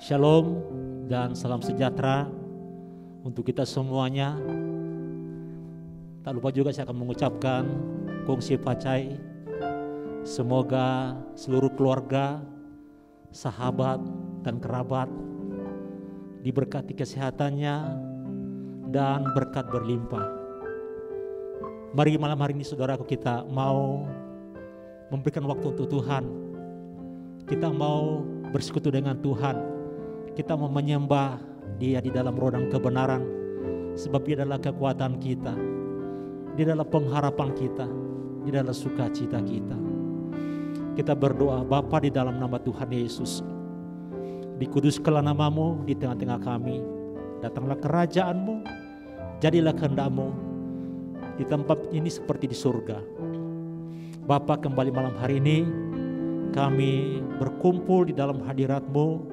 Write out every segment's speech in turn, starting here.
Shalom dan salam sejahtera untuk kita semuanya. Tak lupa juga saya akan mengucapkan kongsi pacai. Semoga seluruh keluarga, sahabat dan kerabat diberkati kesehatannya dan berkat berlimpah. Mari malam hari ini saudaraku, kita mau memberikan waktu untuk Tuhan. Kita mau bersekutu dengan Tuhan. Kita mau menyembah Dia di dalam roh dan kebenaran, sebab Dia adalah kekuatan kita, Dia adalah pengharapan kita, Dia adalah sukacita kita. Kita berdoa, Bapa di dalam nama Tuhan Yesus, dikuduskanlah nama-Mu di tengah-tengah kami. Datanglah kerajaan-Mu, jadilah kehendak-Mu di tempat ini seperti di surga. Bapa, kembali malam hari ini kami berkumpul di dalam hadirat-Mu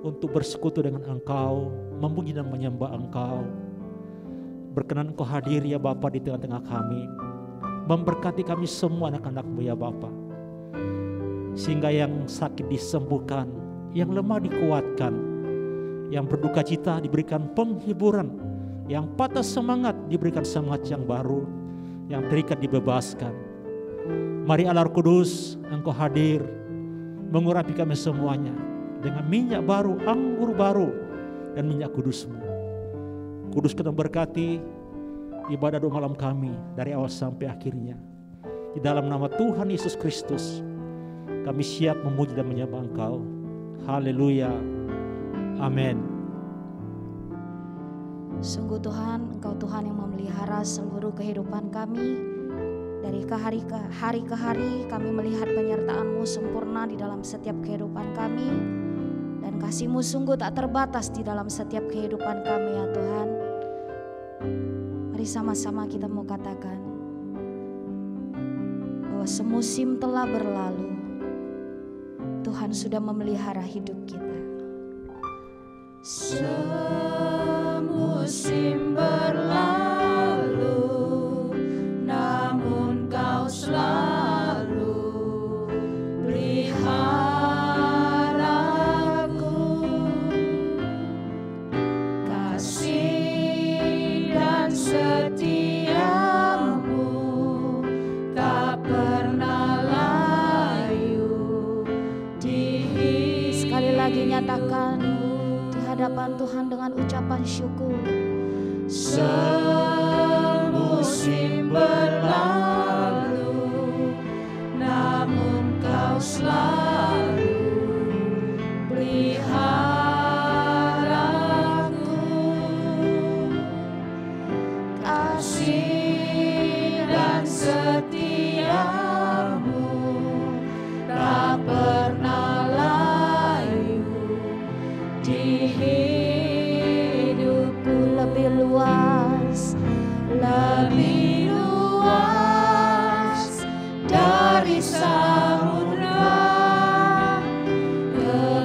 untuk bersekutu dengan Engkau, memuji dan menyembah Engkau. Berkenan Engkau hadir ya Bapa di tengah-tengah kami, memberkati kami semua anak-anak-Mu ya Bapa, sehingga yang sakit disembuhkan, yang lemah dikuatkan, yang berduka cita diberikan penghiburan, yang patah semangat diberikan semangat yang baru, yang terikat dibebaskan. Mari Allah Kudus, Engkau hadir mengurapi kami semuanya dengan minyak baru, anggur baru, dan minyak kudus-Mu. Kuduskan dan berkati ibadah doa malam kami dari awal sampai akhirnya. Di dalam nama Tuhan Yesus Kristus kami siap memuji dan menyembah Engkau. Haleluya. Amin. Sungguh Tuhan, Engkau Tuhan yang memelihara seluruh kehidupan kami. Dari hari ke hari kami melihat penyertaan-Mu sempurna di dalam setiap kehidupan kami. Dan kasih-Mu sungguh tak terbatas di dalam setiap kehidupan kami ya Tuhan. Mari sama-sama kita mau katakan bahwa semusim telah berlalu, Tuhan sudah memelihara hidup kita. Semusim berlalu, namun Kau selalu peliharaku. Kasih dan setia-Mu tak pernah layu di hidup. Sekali lagi nyatakan di hadapan Tuhan dengan ucapan syukur. Semusim berlalu, namun Kau selalu peliharaku. Kasih dan setia-Mu tak pernah layu di hidupku. Lebih luas, lebih luas dari samudra.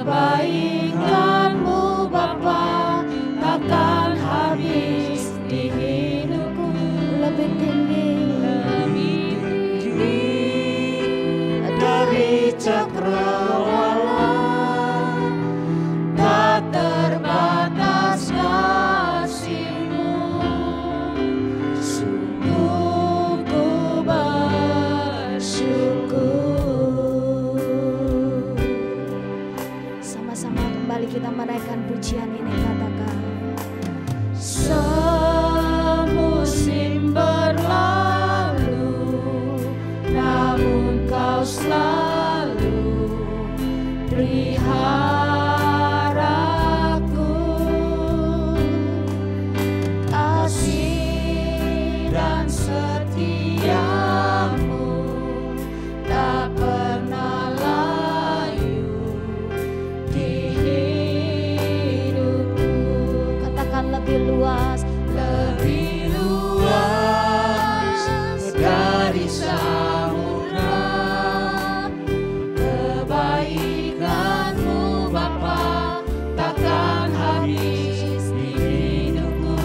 Kebaikan-Mu Bapa takkan habis di hidupku. Lebih tinggi dari cakrawala, tak terbatas kasih-Mu. Sungguh ku bersyukur. Sama-sama kembali kita menaikkan pujian ini, katakan semusim berlalu, namun Kau selalu peliharaku. Kasih dan setia-Mu tak pernah layu di hidupku. Katakan lebih luas, lebih luas dari samudra. Kebaikan-Mu Bapa takkan habis di hidupku.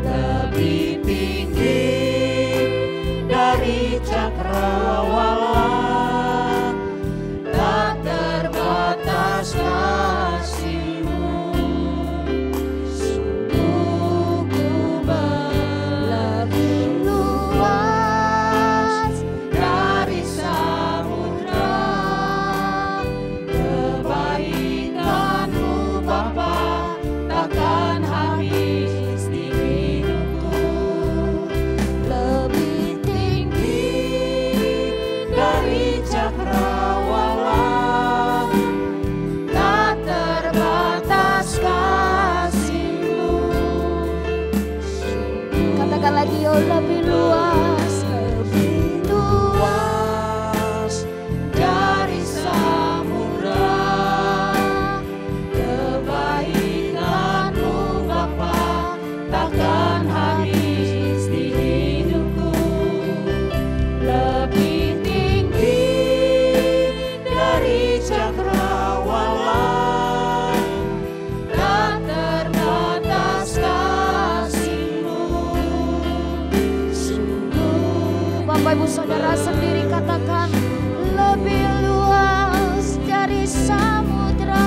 Lebih tinggi dari cakrawala, tak terbatas kasih. Bapak Ibu Saudara sendiri katakan, lebih luas dari samudra.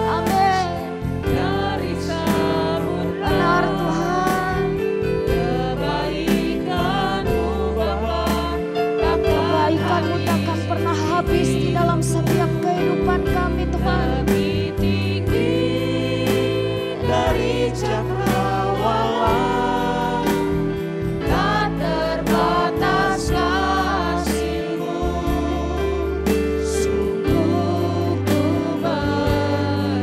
Amin. Dari samudra. Benar Tuhan. Kebaikan-Mu Bapa, Kebaikan-Mu takkan pernah habis di dalam setiap kehidupan kami Tuhan. lebih tinggi dari cakrawala. Tak terbatas kasih-Mu. Sungguh ku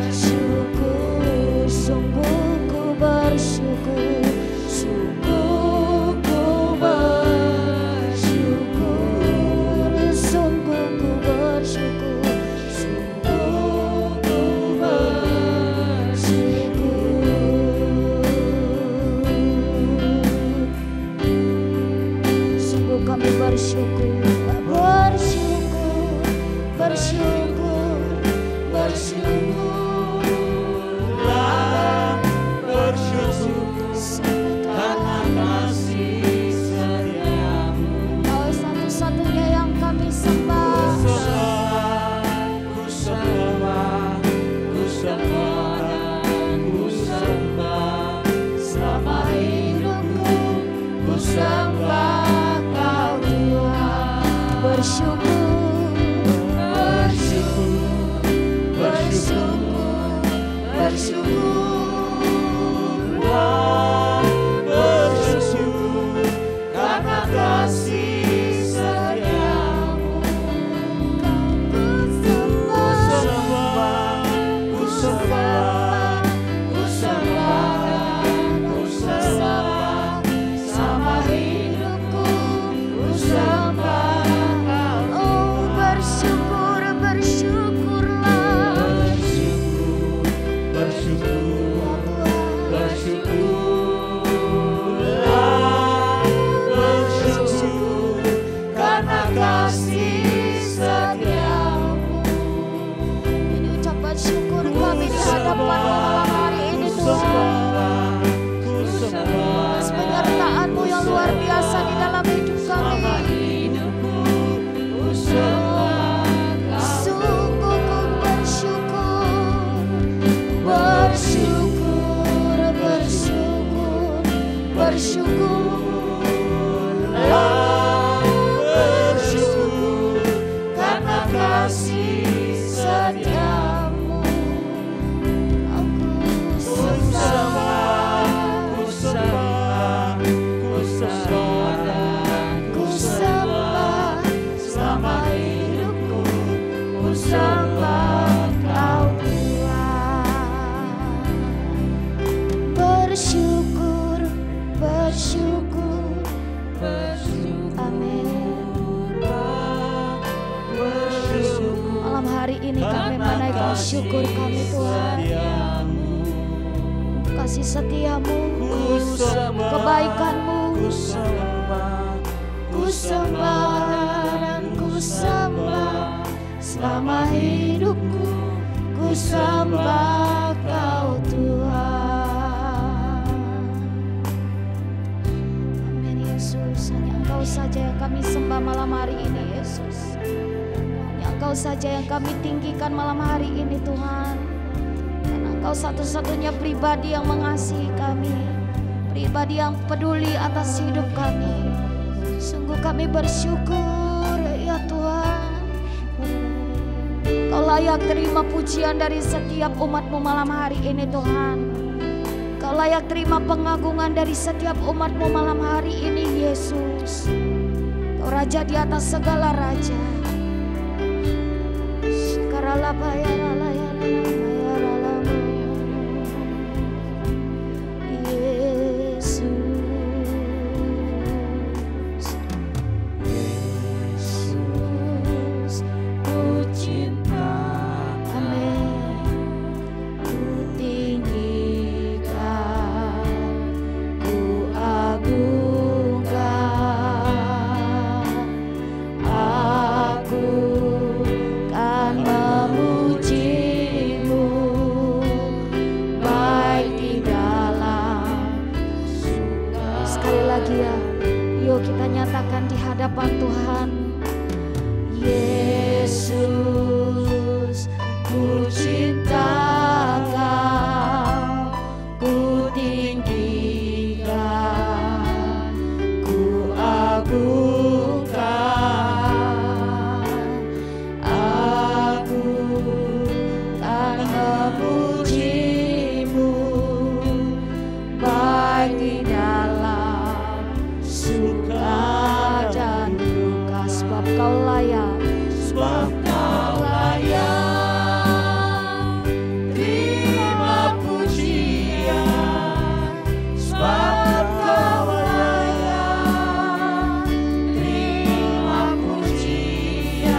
Bersyukur, sungguh ku bersyukur, sungguh ku bersyukur, sungguh ku bersyukur, sungguh ku bersyukur. Sungguh kami bersyukur, bersyukur, bersyukur, bersyukurlah, bersyukur karena kasih setia-Mu. Kau satu-satunya yang kami sembah. Ku sembah, ku sembah, dan ku sembah selama hidupku. Ku sembah Kau Tuhan. Bersyukur, Bersyukur, bersyukur, bersyukurlah, bersyukur karena kasih setia-Mu. ku sembah, Ku sembah, ku sembah, ku sembah sama hidupku. Ku sembah Kau. oh bersyukur, bersyukurlah, Bersyukur, bersyukurlah, bersyukur karena kasih setia-Mu. Ini ucapan syukur kami di hadapan-Mu malam hari ini Tuhan. Ku sembah, Atas penyertaan-Mu yang luar biasa di dalam hidup sama kami. hidupku. Ku sembah Kau. Sungguh ku bersyukur, bersyukur, bersyukur, bersyukurlah, Bersyukur karena kasih setia-Mu. Aku Ku sembah, ku sembah, ku sembah, dan ku sembah selama hidupku. Ku sembah Kau Tuhan. Bersyukur, bersyukur, amin. Bersyukur Malam hari ini kami menaikkan syukur kami Tuhan. Untuk kasih setia-Mu, kebaikan-Mu, ku sembah, ku sembah dan ku sembah selama hidupku. Ku sembah Kau Tuhan. Amin Yesus. Hanya Engkau saja yang kami sembah malam hari ini Yesus. Hanya Engkau saja yang kami tinggikan malam hari ini Tuhan. Karena Engkau satu-satunya pribadi yang mengasihi kami, pribadi yang peduli atas hidup kami. Sungguh kami bersyukur ya Tuhan. Kau layak terima pujian dari setiap umat-Mu malam hari ini Tuhan. Kau layak terima pengagungan dari setiap umat-Mu malam hari ini Yesus. Kau Raja di atas segala raja. Yesus, ku cinta, amin. Ku tinggikan, ku agungkan. Aku kan memuji kita nyatakan di hadapan Tuhan. Yesus, ku cinta Kau, ku tinggikan, ku agungkan. Aku tak memuji-Mu, baik di dalam suka dan duka, sebab Kau layak, sebab Kau layak. Terima pujian, sebab Kau layak. Terima pujian,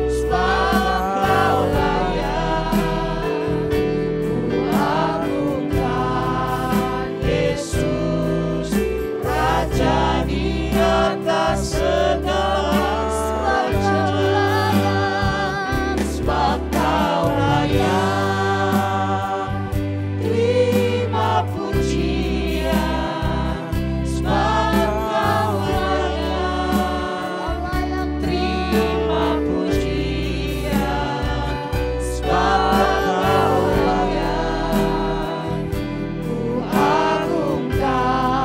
sebab Kau layak. Ku agungkan Yesus, Raja di atas segala raja. Sebab Kau layak. Terima pujian, sebab Kau layak. Terima pujian, sebab Kau layak. Ku agungkan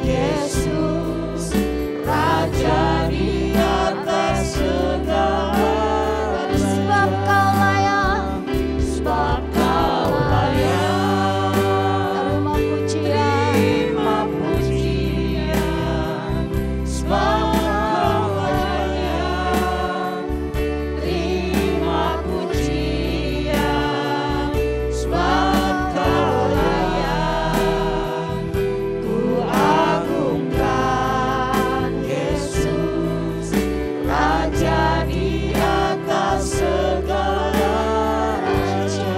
Yesus, Raja di atas segala raja. Sebab Kau layak, sebab Kau layak. Terima pujian, sebab Kau layak. Terima pujian, sebab Kau layak. Ku agungkan Yesus, Raja di atas segala raja.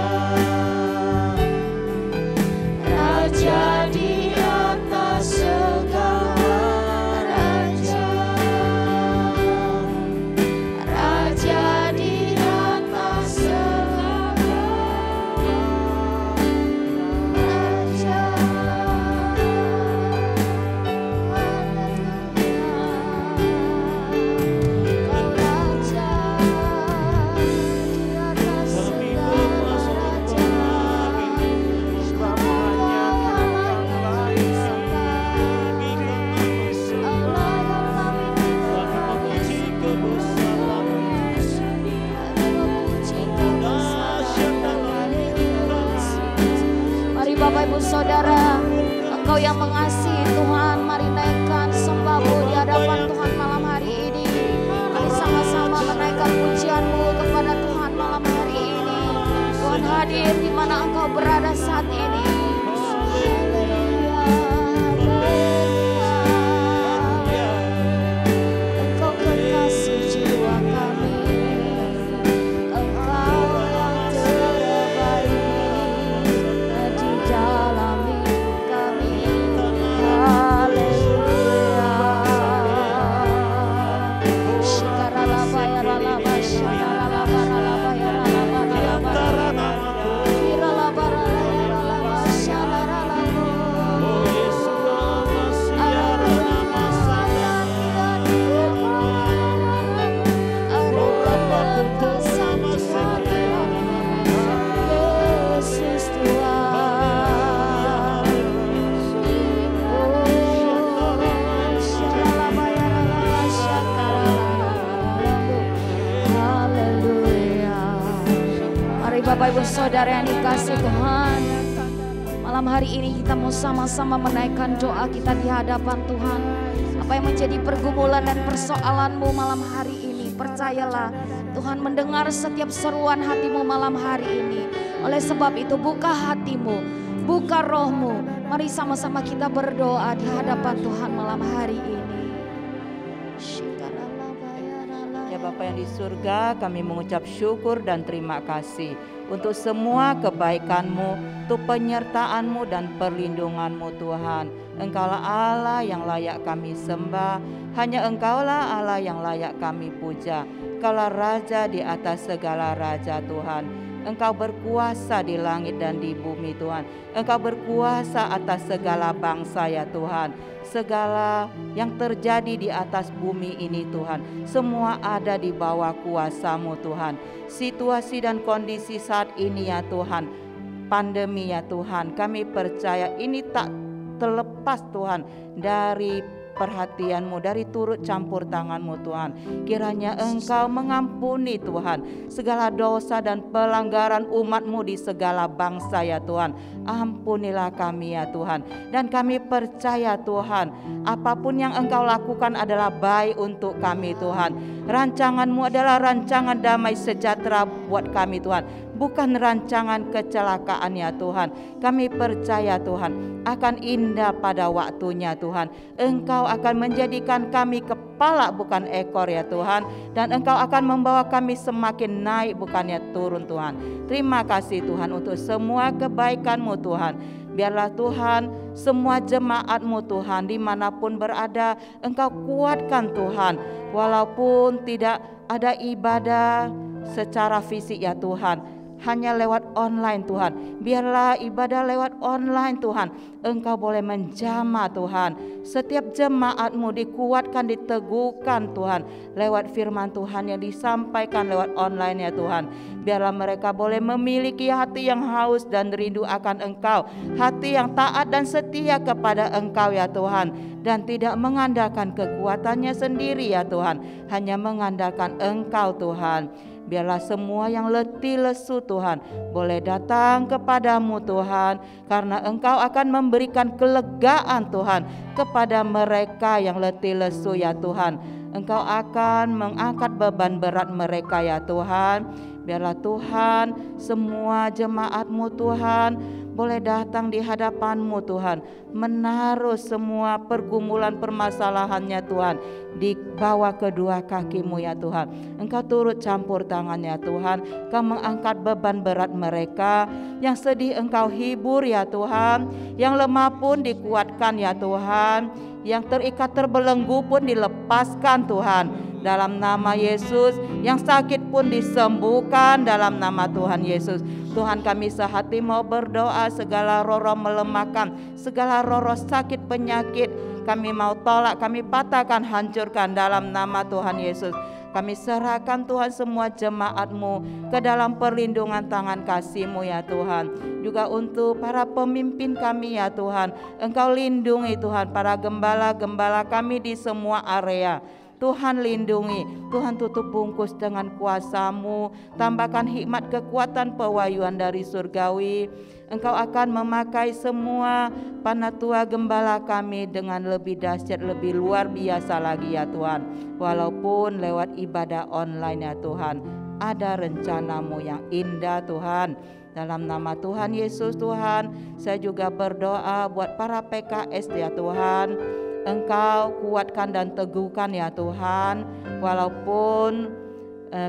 Raja di atas segala raja. Raja di atas segala raja. Kau raja di atas segala raja. Sebab Kau yang layak disembah. Allah yang kami memuji kebesaran-Mu. Mari Bapak Ibu Saudara, Engkau yang mengasihi Tuhan, mari naikkan sembah-Mu di hadapan Tuhan malam hari ini. Mari sama-sama menaikkan pujian-Mu kepada Tuhan malam hari ini. Tuhan hadir di mana Engkau berada saat ini. Haleluya, haleluya. Engkau kekasih jiwa kami, Engkau yang terbaik di dalam hidup kami. Haleluya. Shikaralabayaralaba, shalalabaralabayaralabaralabaralaba. Kiralabaralabaralaba, shalalalabu. Yesus Tuhan. Haleluya. Mari Bapak Ibu Saudara yang dikasih Tuhan, malam hari ini kita mau sama-sama menaikkan doa kita di hadapan Tuhan. Apa yang menjadi pergumulan dan persoalanmu malam hari ini, percayalah Tuhan mendengar setiap seruan hatimu malam hari ini. Oleh sebab itu buka hatimu, buka rohmu. Mari sama-sama kita berdoa di hadapan Tuhan malam hari ini. Ya Bapa yang di surga, kami mengucap syukur dan terima kasih untuk semua kebaikan-Mu, untuk penyertaan-Mu dan perlindungan-Mu Tuhan. Engkaulah Allah yang layak kami sembah, hanya Engkaulah Allah yang layak kami puja. Engkaulah Raja di atas segala raja Tuhan. Engkau berkuasa di langit dan di bumi Tuhan. Engkau berkuasa atas segala bangsa ya Tuhan. Segala yang terjadi di atas bumi ini Tuhan, semua ada di bawah kuasa-Mu Tuhan. Situasi dan kondisi saat ini ya Tuhan, pandemi ya Tuhan, kami percaya ini tak terlepas Tuhan dari perhatian-Mu, dari turut campur tangan-Mu Tuhan. Kiranya Engkau mengampuni Tuhan segala dosa dan pelanggaran umat-Mu di segala bangsa ya Tuhan. Ampunilah kami ya Tuhan. Dan kami percaya Tuhan, apapun yang Engkau lakukan adalah baik untuk kami Tuhan. Rancangan-Mu adalah rancangan damai sejahtera buat kami Tuhan, bukan rancangan kecelakaan ya Tuhan. Kami percaya Tuhan akan indah pada waktunya Tuhan. Engkau akan menjadikan kami kepala bukan ekor ya Tuhan. Dan Engkau akan membawa kami semakin naik bukannya turun Tuhan. Terima kasih Tuhan untuk semua kebaikan-Mu Tuhan. Biarlah Tuhan semua jemaat-Mu Tuhan dimanapun berada, Engkau kuatkan Tuhan. Walaupun tidak ada ibadah secara fisik ya Tuhan, hanya lewat online Tuhan. Biarlah ibadah lewat online Tuhan. Engkau boleh menjamah Tuhan. Setiap jemaat-Mu dikuatkan, diteguhkan Tuhan lewat firman Tuhan yang disampaikan lewat online ya Tuhan. Biarlah mereka boleh memiliki hati yang haus dan rindu akan Engkau, hati yang taat dan setia kepada Engkau ya Tuhan, dan tidak mengandalkan kekuatannya sendiri ya Tuhan, hanya mengandalkan Engkau Tuhan. Biarlah semua yang letih lesu Tuhan boleh datang kepadamu Tuhan, karena Engkau akan memberikan kelegaan Tuhan kepada mereka yang letih lesu ya Tuhan. Engkau akan mengangkat beban berat mereka ya Tuhan. Biarlah Tuhan semua jemaat-Mu Tuhan boleh datang di hadapan-Mu Tuhan, menaruh semua pergumulan permasalahannya Tuhan di bawah kedua kaki-Mu ya Tuhan. Engkau turut campur tangan ya Tuhan. Engkau mengangkat beban berat mereka. Yang sedih Engkau hibur ya Tuhan. Yang lemah pun dikuatkan ya Tuhan. Yang terikat terbelenggu pun dilepaskan Tuhan dalam nama Yesus. Yang sakit pun disembuhkan dalam nama Tuhan Yesus. Tuhan, kami sehati mau berdoa, segala roh-roh melemahkan, segala roh-roh sakit penyakit kami mau tolak, kami patahkan, hancurkan dalam nama Tuhan Yesus. Kami serahkan Tuhan semua jemaat-Mu ke dalam perlindungan tangan kasih-Mu ya Tuhan. Juga untuk para pemimpin kami ya Tuhan, Engkau lindungi Tuhan para gembala-gembala kami di semua area. Tuhan lindungi, Tuhan tutup bungkus dengan kuasa-Mu, tambahkan hikmat kekuatan pewahyuan dari surgawi. Engkau akan memakai semua panatua gembala kami dengan lebih dahsyat, lebih luar biasa lagi ya Tuhan. Walaupun lewat ibadah online ya Tuhan, ada rencana-Mu yang indah Tuhan. Dalam nama Tuhan Yesus Tuhan, saya juga berdoa buat para PKS ya Tuhan. Engkau kuatkan dan teguhkan ya Tuhan. Walaupun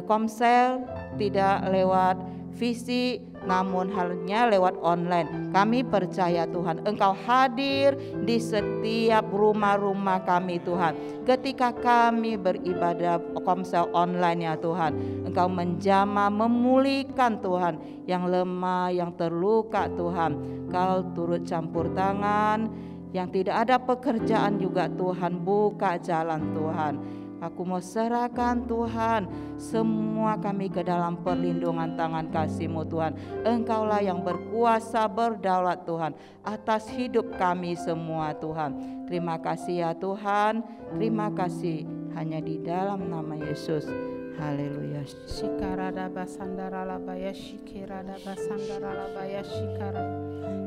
komsel tidak lewat fisik, namun halnya lewat online. Kami percaya Tuhan, Engkau hadir di setiap rumah-rumah kami Tuhan. Ketika kami beribadah komsel online ya Tuhan, Engkau menjamah, memulihkan Tuhan yang lemah, yang terluka Tuhan. Engkau turut campur tangan. Yang tidak ada pekerjaan juga Tuhan, buka jalan Tuhan. Aku mau serahkan Tuhan semua kami ke dalam perlindungan tangan kasih-Mu Tuhan. Engkaulah yang berkuasa berdaulat Tuhan atas hidup kami semua Tuhan. Terima kasih ya Tuhan, terima kasih hanya di dalam nama Yesus. Haleluya. Shikarada basandara labaya shikirada basandara labaya shikara.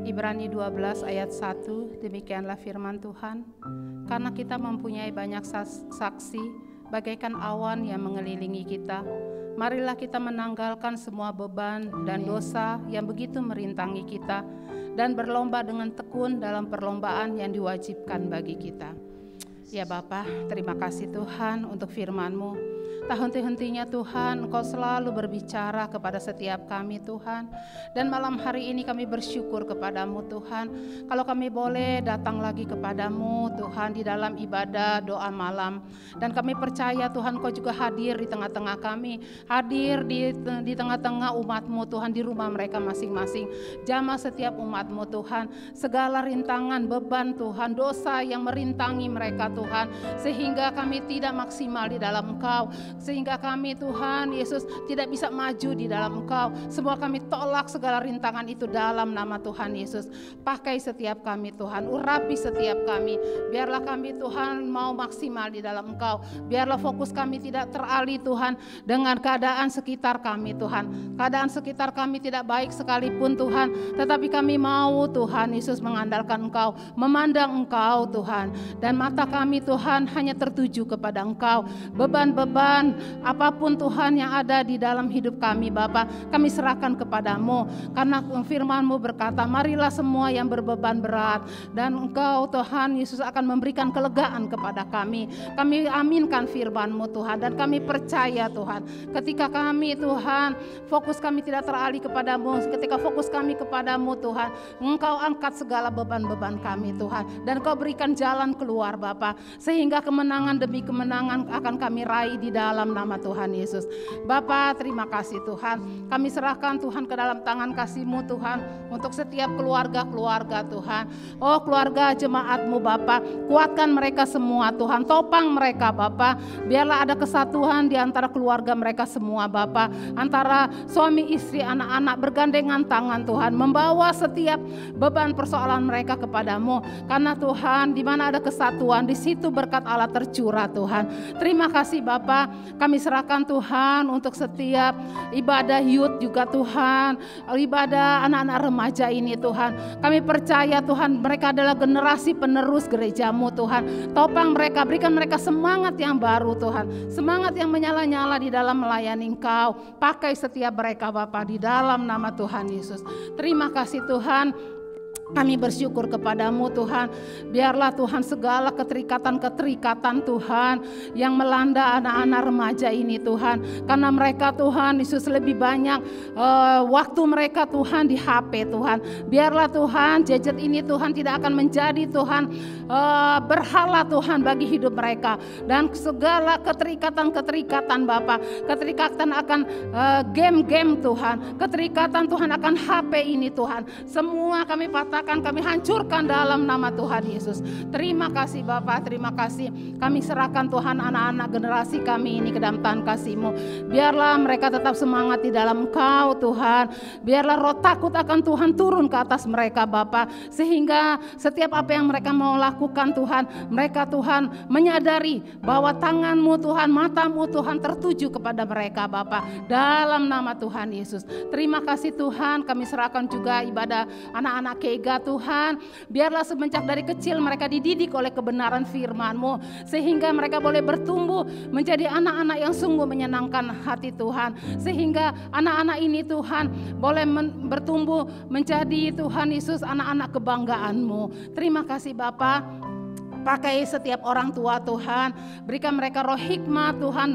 Ibrani 12 ayat 1, demikianlah firman Tuhan. Karena kita mempunyai banyak saksi bagaikan awan yang mengelilingi kita, marilah kita menanggalkan semua beban dan dosa yang begitu merintangi kita, dan berlomba dengan tekun dalam perlombaan yang diwajibkan bagi kita. Ya Bapa, terima kasih Tuhan untuk firman-Mu. Tak henti-hentinya Tuhan, Engkau selalu berbicara kepada setiap kami Tuhan. Dan malam hari ini kami bersyukur kepadamu Tuhan, kalau kami boleh datang lagi kepadamu Tuhan di dalam ibadah doa malam. Dan kami percaya Tuhan, Kau juga hadir di tengah-tengah kami, hadir di tengah-tengah umat-Mu Tuhan, di rumah mereka masing-masing. Jamah setiap umat-Mu Tuhan, segala rintangan, beban Tuhan, dosa yang merintangi mereka Tuhan, sehingga kami tidak maksimal di dalam Engkau, sehingga kami Tuhan Yesus tidak bisa maju di dalam Engkau. Semua kami tolak segala rintangan itu dalam nama Tuhan Yesus. Pakai setiap kami Tuhan, urapi setiap kami, biarlah kami Tuhan mau maksimal di dalam Engkau. Biarlah fokus kami tidak teralih Tuhan dengan keadaan sekitar kami Tuhan. Keadaan sekitar kami tidak baik sekalipun Tuhan, tetapi kami mau Tuhan Yesus mengandalkan Engkau, memandang Engkau Tuhan. Dan mata kami Tuhan hanya tertuju kepada Engkau. Beban-beban apapun Tuhan yang ada di dalam hidup kami Bapa, kami serahkan kepadamu. Karena firman-Mu berkata, marilah semua yang berbeban berat, dan Engkau Tuhan Yesus akan memberikan kelegaan kepada kami. Kami aminkan firman-Mu Tuhan, dan kami percaya Tuhan, ketika kami Tuhan, fokus kami tidak teralih kepadamu, ketika fokus kami kepadamu Tuhan, Engkau angkat segala beban-beban kami Tuhan, dan Engkau berikan jalan keluar Bapa, sehingga kemenangan demi kemenangan akan kami raih di dalam nama Tuhan Yesus. Bapa, terima kasih Tuhan, kami serahkan Tuhan ke dalam tangan kasih-Mu Tuhan, untuk setiap keluarga-keluarga Tuhan. Oh keluarga jemaat-Mu Bapa, kuatkan mereka semua Tuhan, topang mereka Bapa, biarlah ada kesatuan di antara keluarga mereka semua Bapa, antara suami istri, anak-anak bergandengan tangan Tuhan, membawa setiap beban persoalan mereka kepadamu. Karena Tuhan, di mana ada kesatuan, di situ berkat Allah tercurah Tuhan. Terima kasih Bapa, kami serahkan Tuhan untuk setiap ibadah youth juga Tuhan, ibadah anak-anak remaja ini Tuhan. Kami percaya Tuhan, mereka adalah generasi penerus gereja-Mu Tuhan. Topang mereka, berikan mereka semangat yang baru Tuhan, semangat yang menyala-nyala di dalam melayani Engkau. Pakai setiap mereka Bapa, di dalam nama Tuhan Yesus. Terima kasih Tuhan, kami bersyukur kepadamu Tuhan. Biarlah Tuhan segala keterikatan-keterikatan Tuhan yang melanda anak-anak remaja ini Tuhan, karena mereka Tuhan Yesus lebih banyak waktu mereka Tuhan di HP Tuhan. Biarlah Tuhan gadget ini Tuhan tidak akan menjadi Tuhan berhala Tuhan bagi hidup mereka. Dan segala keterikatan-keterikatan Bapa, keterikatan akan game-game Tuhan, keterikatan Tuhan akan HP ini Tuhan, semua kami patahkan, kami hancurkan dalam nama Tuhan Yesus. Terima kasih Bapa, terima kasih. Kami serahkan Tuhan anak-anak generasi kami ini ke dalam tangan kasih-Mu. Biarlah mereka tetap semangat di dalam Engkau Tuhan. Biarlah roh takut akan Tuhan turun ke atas mereka Bapa, sehingga setiap apa yang mereka mau lakukan Tuhan, mereka Tuhan menyadari bahwa tangan-Mu Tuhan, mata-Mu Tuhan tertuju kepada mereka Bapa, dalam nama Tuhan Yesus. Terima kasih Tuhan, kami serahkan juga ibadah anak-anak Kega Tuhan. Biarlah semenjak dari kecil mereka dididik oleh kebenaran firman-Mu, sehingga mereka boleh bertumbuh menjadi anak-anak yang sungguh menyenangkan hati Tuhan, sehingga anak-anak ini Tuhan boleh bertumbuh menjadi Tuhan Yesus anak-anak kebanggaan-Mu. Terima kasih Bapa. Pakai setiap orang tua Tuhan, berikan mereka roh hikmah Tuhan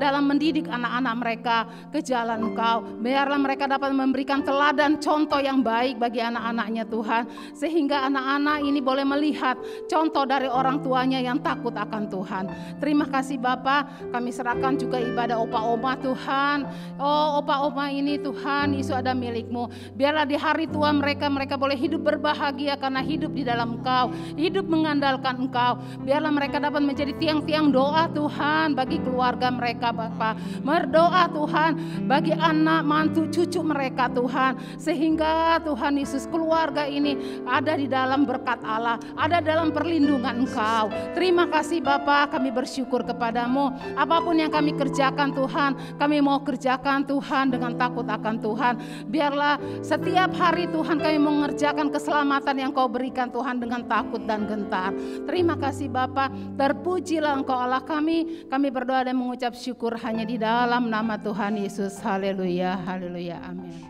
dalam mendidik anak-anak mereka ke jalan Engkau. Biarlah mereka dapat memberikan teladan contoh yang baik bagi anak-anaknya Tuhan, sehingga anak-anak ini boleh melihat contoh dari orang tuanya yang takut akan Tuhan. Terima kasih Bapa, kami serahkan juga ibadah opa-oma Tuhan. Oh opa-oma ini Tuhan, Yesus ada milik-Mu. Biarlah di hari tua mereka boleh hidup berbahagia karena hidup di dalam Engkau, hidup mengandalkan Engkau. Biarlah mereka dapat menjadi tiang-tiang doa Tuhan bagi keluarga mereka Bapa. Berdoa Tuhan bagi anak, mantu, cucu mereka Tuhan, sehingga Tuhan Yesus keluarga ini ada di dalam berkat Allah, ada dalam perlindungan Engkau. Terima kasih Bapa, kami bersyukur kepadamu. Apapun yang kami kerjakan Tuhan, kami mau kerjakan Tuhan dengan takut akan Tuhan. Biarlah setiap hari Tuhan kami mengerjakan keselamatan yang Kau berikan Tuhan dengan takut dan gentar. Terima kasih Bapa, terpujilah Engkau Allah kami. Kami berdoa dan mengucap syukur hanya di dalam nama Tuhan Yesus. Haleluya, haleluya, amin.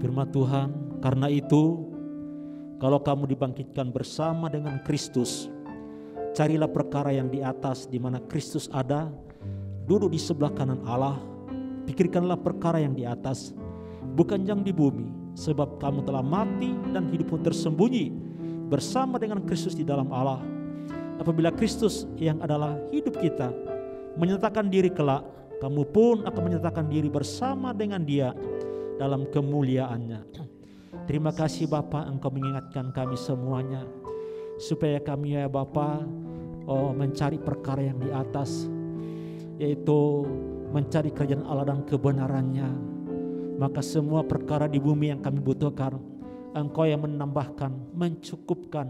Firman Tuhan, karena itu kalau kamu dibangkitkan bersama dengan Kristus, carilah perkara yang di atas di mana Kristus ada, duduk di sebelah kanan Allah. Pikirkanlah perkara yang di atas, bukan yang di bumi, sebab kamu telah mati dan hidupmu tersembunyi bersama dengan Kristus di dalam Allah. Apabila Kristus yang adalah hidup kita menyatakan diri kelak, kamu pun akan menyatakan diri bersama dengan Dia dalam kemuliaannya. Terima kasih Bapa, Engkau mengingatkan kami semuanya supaya kami ya Bapa mencari perkara yang di atas, yaitu mencari kerajaan Allah dan kebenarannya. Maka semua perkara di bumi yang kami butuhkan, Engkau yang menambahkan, mencukupkan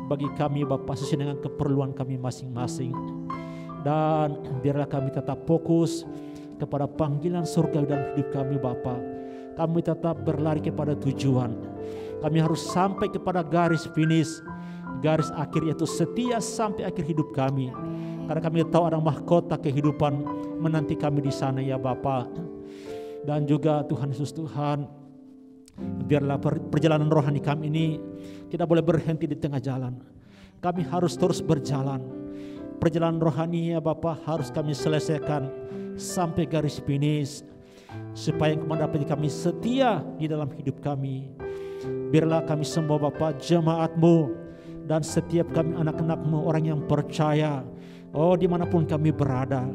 bagi kami Bapa sesuai dengan keperluan kami masing-masing. Dan biarlah kami tetap fokus kepada panggilan surga dalam hidup kami Bapa. Kami tetap berlari kepada tujuan. Kami harus sampai kepada garis finish, garis akhir, yaitu setia sampai akhir hidup kami. Karena kami tahu ada mahkota kehidupan menanti kami di sana ya Bapa. Dan juga Tuhan Yesus, Tuhan, biarlah perjalanan rohani kami ini tidak boleh berhenti di tengah jalan. Kami harus terus berjalan. Perjalanan rohani ya Bapa harus kami selesaikan sampai garis finish, supaya Engkau mendapati kami setia di dalam hidup kami. Biarlah kami semua Bapa jemaat-Mu dan setiap kami anak-anak-Mu, orang yang percaya, dimanapun kami berada,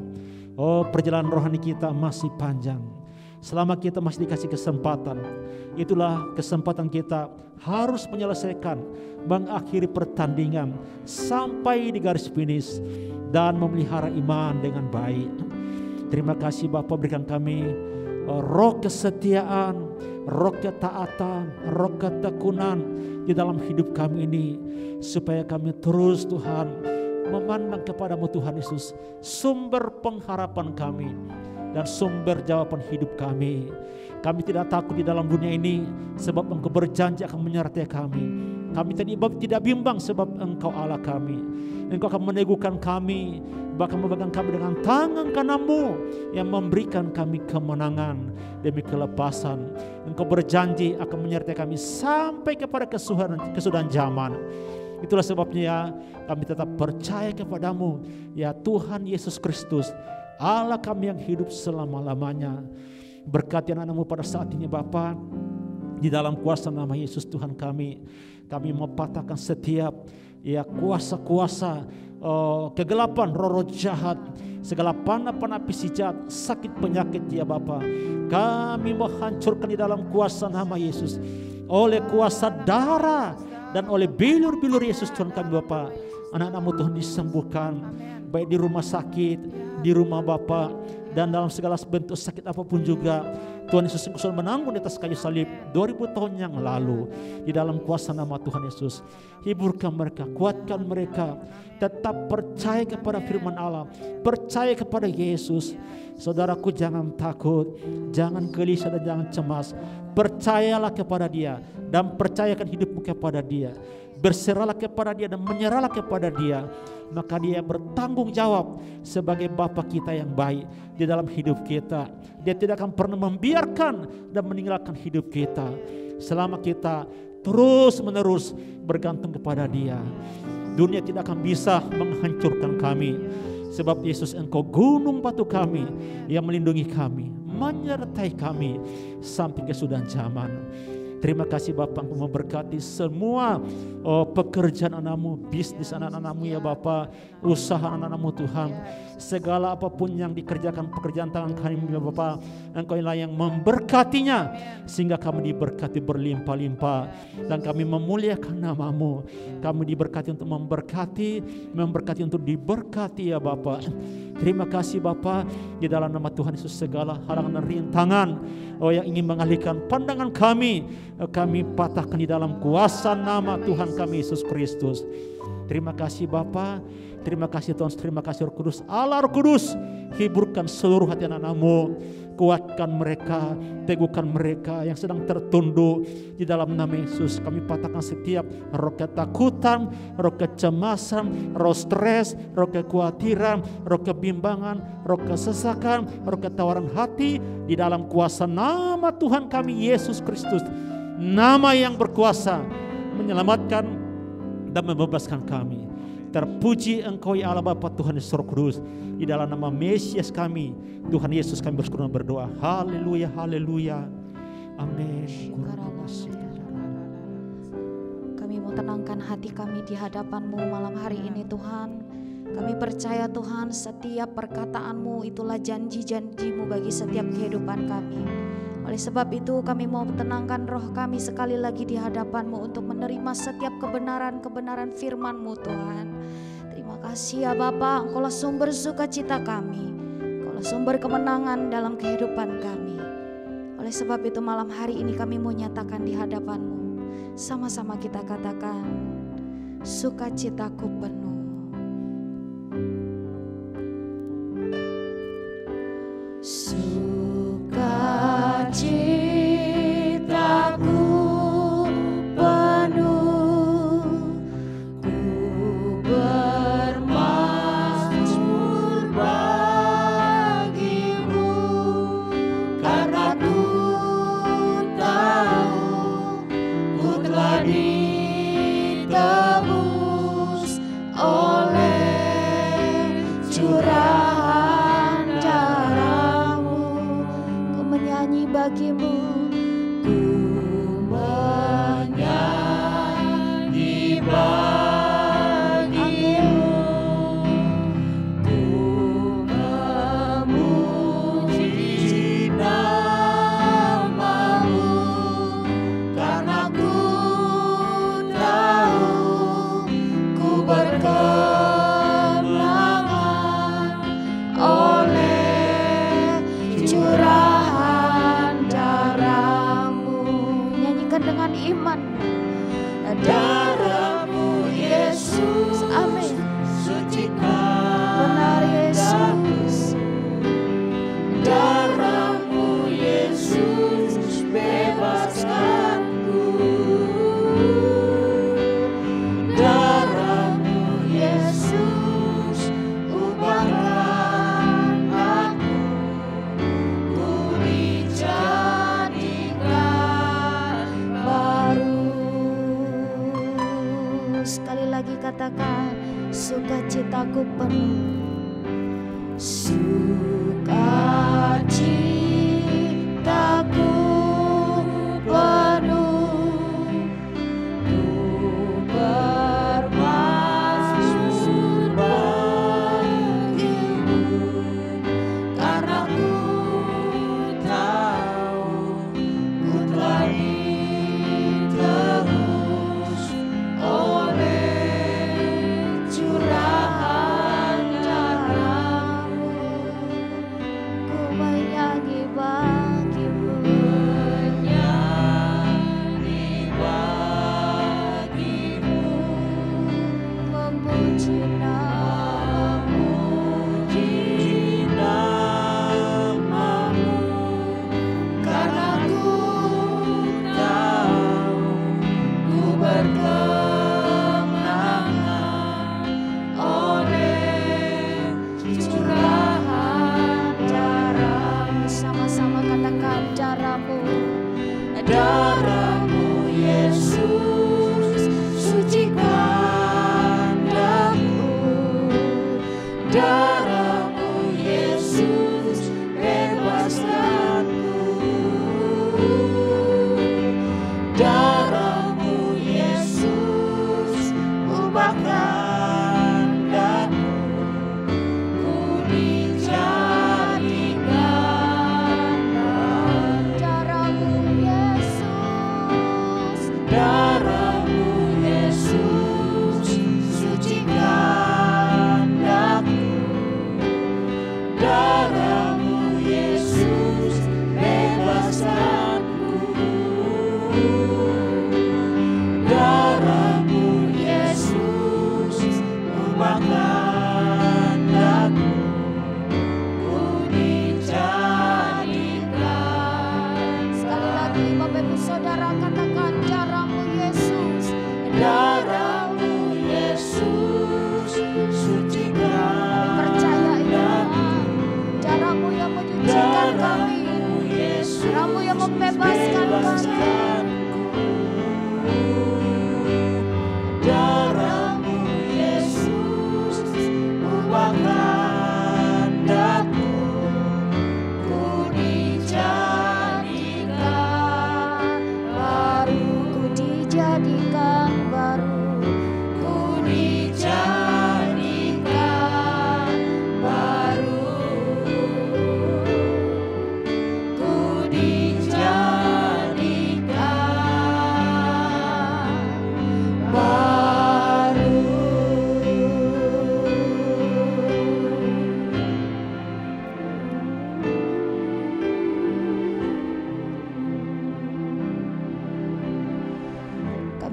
perjalanan rohani kita masih panjang. Selama kita masih dikasih kesempatan, itulah kesempatan kita harus menyelesaikan, mengakhiri pertandingan sampai di garis finish dan memelihara iman dengan baik. Terima kasih Bapa, berikan kami roh kesetiaan, roh ketaatan, roh ketekunan di dalam hidup kami ini, supaya kami terus Tuhan memandang kepadamu Tuhan Yesus, sumber pengharapan kami dan sumber jawaban hidup kami. Kami tidak takut di dalam dunia ini, sebab Engkau berjanji akan menyertai kami. Kami tidak bimbang, sebab Engkau Allah kami. Engkau akan meneguhkan kami, bahkan memegang kami dengan tangan kananmu yang memberikan kami kemenangan demi kelepasan. Engkau berjanji akan menyertai kami sampai kepada kesudahan zaman. Itulah sebabnya ya, kami tetap percaya kepadamu ya Tuhan Yesus Kristus, Allah kami yang hidup selama-lamanya. Berkati anak-anak-Mu pada saat ini Bapa, di dalam kuasa nama Yesus Tuhan kami mempatahkan setiap ya kuasa-kuasa kegelapan, roh-roh jahat, segala panah-panah api jahat, sakit penyakit ya Bapa. Kami menghancurkan di dalam kuasa nama Yesus, oleh kuasa darah dan oleh bilur-bilur Yesus Tuhan kami Bapa. Anak-anak-Mu Tuhan disembuhkan, baik di rumah sakit, di rumah Bapa, dan dalam segala bentuk sakit apapun juga. Tuhan Yesus yang sudah menanggung di atas kayu salib 2000 tahun yang lalu. Di dalam kuasa nama Tuhan Yesus, hiburkan mereka, kuatkan mereka, tetap percaya kepada firman Allah, percaya kepada Yesus. Saudaraku, jangan takut, jangan gelisah dan jangan cemas. Percayalah kepada Dia dan percayakan hidupmu kepada Dia. Berserahlah kepada Dia dan menyerahlah kepada Dia. Maka Dia bertanggung jawab sebagai Bapa kita yang baik di dalam hidup kita. Dia tidak akan pernah membiarkan dan meninggalkan hidup kita selama kita terus menerus bergantung kepada Dia. Dunia tidak akan bisa menghancurkan kami, sebab Yesus Engkau gunung batu kami yang melindungi kami, menyertai kami sampai kesudahan zaman. Terima kasih Bapa, Engkau memberkati semua pekerjaan anak-Mu, bisnis anak-anak-Mu ya Bapa, usaha anak-anak-Mu Tuhan. Segala apapun yang dikerjakan pekerjaan tangan kami ya Bapa, Engkau lah yang memberkatinya, sehingga kami diberkati berlimpah-limpah dan kami memuliakan nama-Mu. Kami diberkati untuk memberkati untuk diberkati ya Bapa. Terima kasih Bapa, di dalam nama Tuhan Yesus segala halangan dan rintangan yang ingin mengalihkan pandangan kami patahkan di dalam kuasa nama Tuhan kami Yesus Kristus. Terima kasih Bapa, terima kasih Tuhan, terima kasih Roh Kudus. Allah Roh Kudus, hiburkan seluruh hati anak-anak-Mu, kuatkan mereka, teguhkan mereka yang sedang tertunduk di dalam nama Yesus. Kami patahkan setiap roh ketakutan, roh kecemasan, roh stres, roh kekhawatiran, roh kebimbangan, roh kesesakan, roh ketawaran hati di dalam kuasa nama Tuhan kami Yesus Kristus. Nama yang berkuasa menyelamatkan dan membebaskan kami. Terpuji Engkau ya Allah Bapa Tuhan Yesus Roh Kudus. Di dalam nama Mesias kami, Tuhan Yesus kami berdoa. Haleluya, haleluya. Amin. Kami mau tenangkan hati kami di hadapan-Mu malam hari ini Tuhan. Kami percaya Tuhan setiap perkataan-Mu itulah janji-janji-Mu bagi setiap kehidupan kami. Oleh sebab itu kami mau tenangkan roh kami sekali lagi di hadapan-Mu untuk menerima setiap kebenaran-kebenaran firman-Mu Tuhan. Terima kasih ya Bapa, Engkaulah sumber sukacita kami. Engkaulah sumber kemenangan dalam kehidupan kami. Oleh sebab itu malam hari ini kami mau nyatakan di hadapan-Mu. Sama-sama kita katakan, sukacitaku penuh. Sukacitaku penuh, ku bermazmur bagimu, karena ku tahu ku telah ditebus oleh curahan darah-Mu. Ku menyanyi bagimu, ku menyanyi bagimu, ku memuji nama-Mu, karena ku tahu ku berkemenangan oleh curahan darah-Mu. Nyanyikan dengan iman, darah-Mu Yesus, amin. Benar Yesus, darah-Mu Yesus bebaskanku, darah-Mu Yesus ubahkan aku, ku dijadikan baru. Sekali lagi katakan, sukacitaku penuh, sukacitaku penuh, ku bermazmur bagimu, karena ku tahu ku telah ditebus oleh curahan darah-Mu.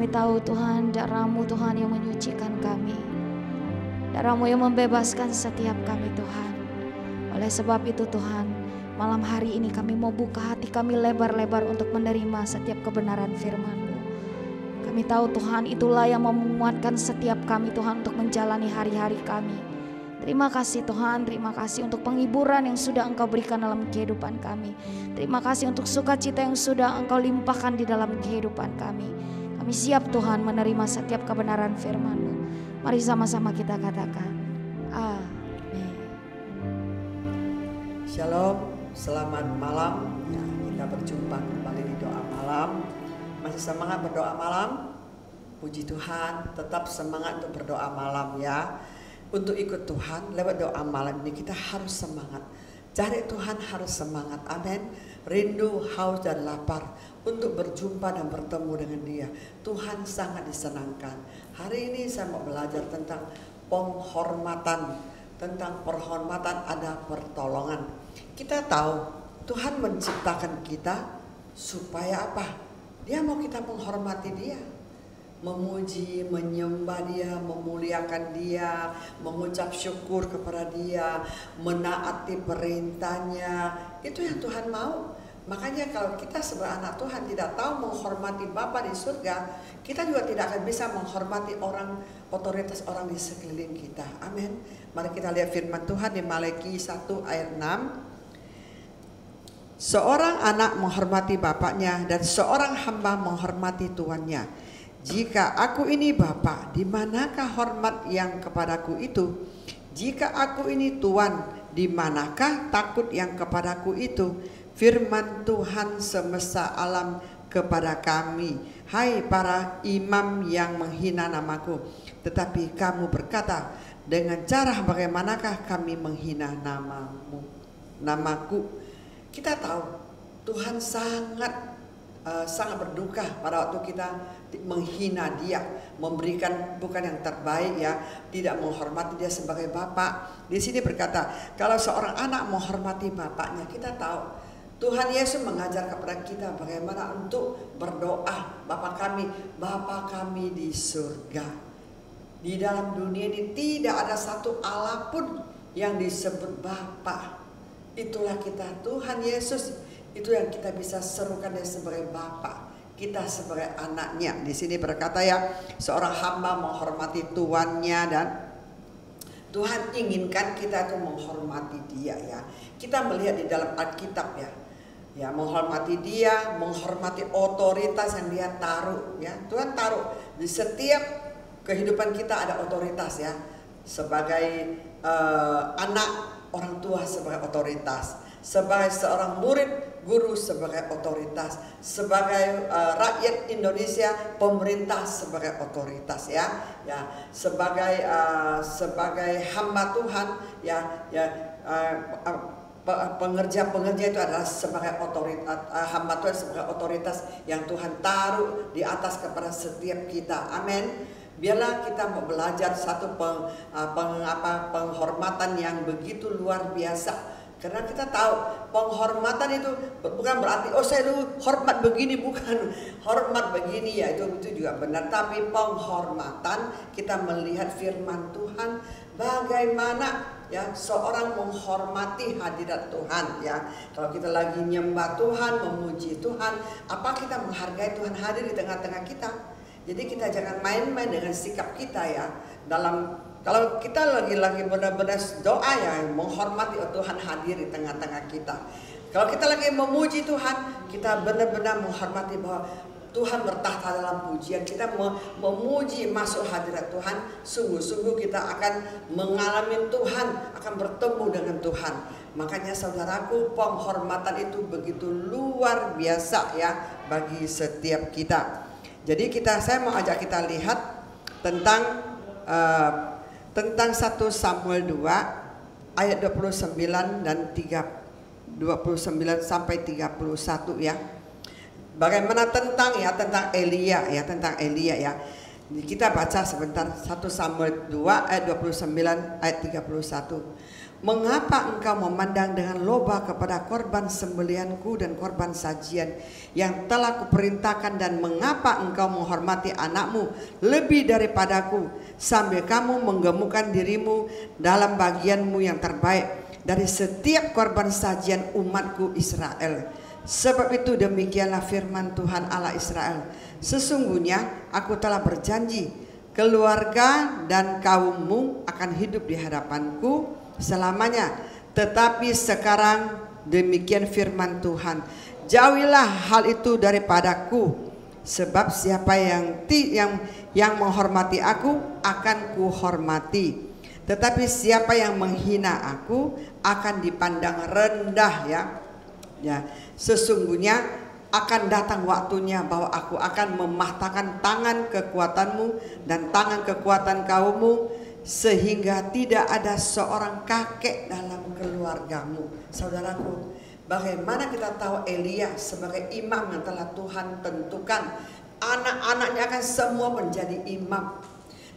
Kami tahu Tuhan, darah-Mu Tuhan yang menyucikan kami, darah-Mu yang membebaskan setiap kami Tuhan. Oleh sebab itu Tuhan, malam hari ini kami mau buka hati kami lebar-lebar untuk menerima setiap kebenaran firman-Mu. Kami tahu Tuhan, itulah yang memuatkan setiap kami Tuhan untuk menjalani hari-hari kami. Terima kasih Tuhan, terima kasih untuk penghiburan yang sudah Engkau berikan dalam kehidupan kami. Terima kasih untuk sukacita yang sudah Engkau limpahkan di dalam kehidupan kami. Kami siap Tuhan menerima setiap kebenaran firman-Mu. Mari sama-sama kita katakan, amin. Shalom, selamat malam. Ya, kita berjumpa kembali di doa malam. Masih semangat berdoa malam? Puji Tuhan, tetap semangat untuk berdoa malam ya. Untuk ikut Tuhan lewat doa malam ini kita harus semangat. Cari Tuhan harus semangat, amin. Rindu, haus dan lapar untuk berjumpa dan bertemu dengan Dia. Tuhan sangat disenangkan. Hari ini saya mau belajar tentang penghormatan. Tentang penghormatan ada pertolongan. Kita tahu Tuhan menciptakan kita supaya apa? Dia mau kita menghormati Dia, memuji, menyembah Dia, memuliakan Dia, mengucap syukur kepada Dia, menaati perintahnya. Itu yang Tuhan mau. Makanya kalau kita sebagai anak Tuhan tidak tahu menghormati Bapa di surga, kita juga tidak akan bisa menghormati orang, otoritas orang di sekeliling kita. Amin. Mari kita lihat firman Tuhan di Maleakhi 1 ayat 6. Seorang anak menghormati bapaknya dan seorang hamba menghormati tuannya. Jika aku ini Bapa, di manakah hormat yang kepadaku itu? Jika aku ini Tuan, di manakah takut yang kepadaku itu? Firman Tuhan semesta alam kepada kami, hai para imam yang menghina namaku. Tetapi kamu berkata, dengan cara bagaimanakah kami menghina namaku? Kita tahu Tuhan sangat berduka pada waktu kita menghina Dia, memberikan bukan yang terbaik ya, tidak menghormati Dia sebagai Bapa. Di sini berkata, kalau seorang anak menghormati bapaknya, kita tahu Tuhan Yesus mengajar kepada kita bagaimana untuk berdoa, Bapa kami di surga. Di dalam dunia ini tidak ada satu Allah pun yang disebut Bapa. Itulah kita, Tuhan Yesus. Itu yang kita bisa serukan Dia sebagai Bapa, kita sebagai anaknya. Di sini berkata ya, seorang hamba menghormati tuannya, dan Tuhan inginkan kita itu menghormati Dia ya. Kita melihat di dalam Alkitab ya, menghormati Dia, menghormati otoritas yang Dia taruh ya. Tuhan taruh di setiap kehidupan kita ada otoritas ya. Sebagai anak, orang tua sebagai otoritas. Sebagai seorang murid, guru sebagai otoritas. Sebagai rakyat Indonesia, pemerintah sebagai otoritas ya. Sebagai hamba Tuhan pengerja-pengerja itu adalah sebagai otoritas, hamba Tuhan sebagai otoritas yang Tuhan taruh di atas kepada setiap kita. Amin. Biarlah kita mau belajar satu penghormatan yang begitu luar biasa. Karena kita tahu penghormatan itu bukan berarti saya dulu hormat begini, bukan hormat begini ya, itu juga benar. Tapi penghormatan kita melihat firman Tuhan bagaimana ya seorang menghormati hadirat Tuhan ya. Kalau kita lagi nyembah Tuhan, memuji Tuhan, apa kita menghargai Tuhan hadir di tengah-tengah kita? Jadi kita jangan main-main dengan sikap kita ya. Kalau kita lagi benar-benar doa ya, menghormati Tuhan hadir di tengah-tengah kita. Kalau kita lagi memuji Tuhan, kita benar-benar menghormati bahwa Tuhan bertahta dalam pujian. Kita memuji masuk hadirat Tuhan, sungguh-sungguh kita akan mengalami Tuhan, akan bertemu dengan Tuhan. Makanya saudaraku, penghormatan itu begitu luar biasa ya bagi setiap kita. Jadi saya mau ajak kita lihat tentang 1 Samuel 2 ayat 29 dan 29 sampai 31 ya. Bagaimana tentang Elia ya, Kita baca sebentar 1 Samuel 2 ayat 29 ayat 31. Mengapa engkau memandang dengan loba kepada korban sembelihanku dan korban sajian yang telah kuperintahkan, dan mengapa engkau menghormati anakmu lebih daripadaku, sambil kamu menggemukkan dirimu dalam bagianmu yang terbaik dari setiap korban sajian umatku Israel? Sebab itu demikianlah firman Tuhan Allah Israel, sesungguhnya aku telah berjanji, keluarga dan kaummu akan hidup di hadapanku selamanya. Tetapi sekarang demikian firman Tuhan, jauhilah hal itu daripadaku, sebab siapa yang menghormati aku akan kuhormati, tetapi siapa yang menghina aku akan dipandang rendah. Ya, sesungguhnya akan datang waktunya bahwa aku akan mematahkan tangan kekuatanmu dan tangan kekuatan kaummu, sehingga tidak ada seorang kakek dalam keluargamu. Saudaraku, bagaimana kita tahu Elia sebagai imam yang telah Tuhan tentukan, anak-anaknya akan semua menjadi imam,